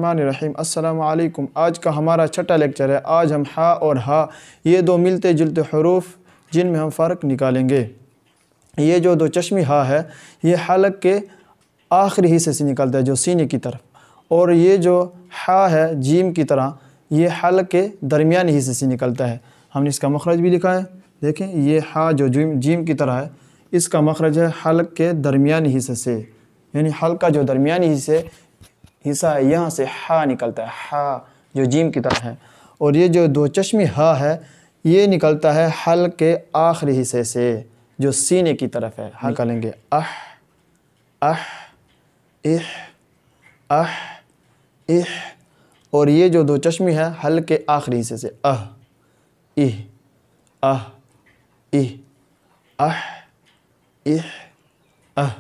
बिस्मिल्लाहिर्रहमानिर्रहीम। अस्सलामु अलैकुम। आज का हमारा छठा लेक्चर है। आज हम हा और हा, ये दो मिलते जुलते हरूफ जिनमें हम फ़र्क निकालेंगे। ये जो दो चश्मी हा है, ये हलक के आखिरी हिस्से से निकलता है, जो सीने की तरफ, और ये जो हा है जीम की तरह, ये हलक के दरमियानी हिस्से से निकलता है। हमने इसका मखरज भी लिखा है, देखें, ये हा जो जीम की तरह है, इसका मखरज है हलक के दरमियानी हिस्से से, यानी हलक का जो दरमियानी हिस्सा है, यहाँ से हा निकलता है, हा जो जीम की तरह है। और ये जो दो चश्मी हा है, ये निकलता है हलक के आखिरी हिस्से से, जो सीने की तरफ है। निकालेंगे अह अह इह अह इह। और ये जो दो चश्मी है हलक के आखिरी हिस्से से, अह इह अह इह अह इह अह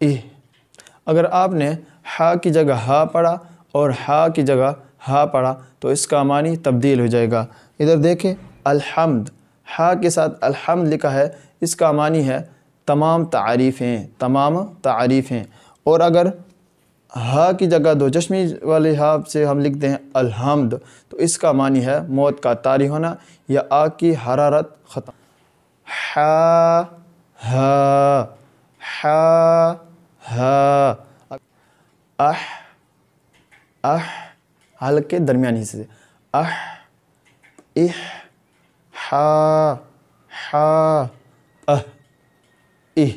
इह। अगर आपने हा की जगह हा पढ़ा और हा की जगह हा पढ़ा तो इसका मानी तब्दील हो जाएगा। इधर देखें, अल्हम्द, हा के साथ अल्हम्द लिखा है, इसका मानी है तमाम तारीफ़ें, तमाम तारीफ़ें। और अगर हा की जगह दो चश्मी वाले हा से हम लिखते हैं अल्हम्द, तो इसका मानी है मौत का तारी होना या आग की हरारत ख़त्म। हा हा हा हा, अह अह, हलक के दरमियानी हिस्से से, अह इह हा हा अह इह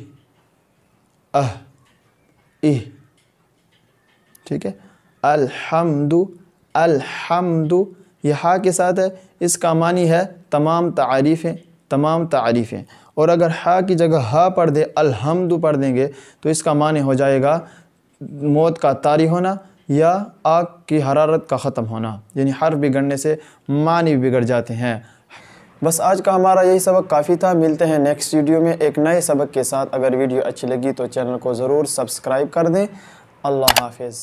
अह इह। ठीक है। अल्हम्दु, अल्हम्दु, यह हा के साथ है, इसका मानी है तमाम तारीफ़ें, तमाम तारीफ़ें। और अगर हा की जगह हा पढ़ दे, अल्हम्दु पढ़ देंगे, तो इसका मानी हो जाएगा मौत का तारी होना या आग की हरारत का ख़त्म होना, यानी हर्फ बिगड़ने से मानी बिगड़ जाते हैं। बस आज का हमारा यही सबक काफ़ी था। मिलते हैं नेक्स्ट वीडियो में एक नए सबक के साथ। अगर वीडियो अच्छी लगी तो चैनल को ज़रूर सब्सक्राइब कर दें। अल्लाह हाफ़िज़।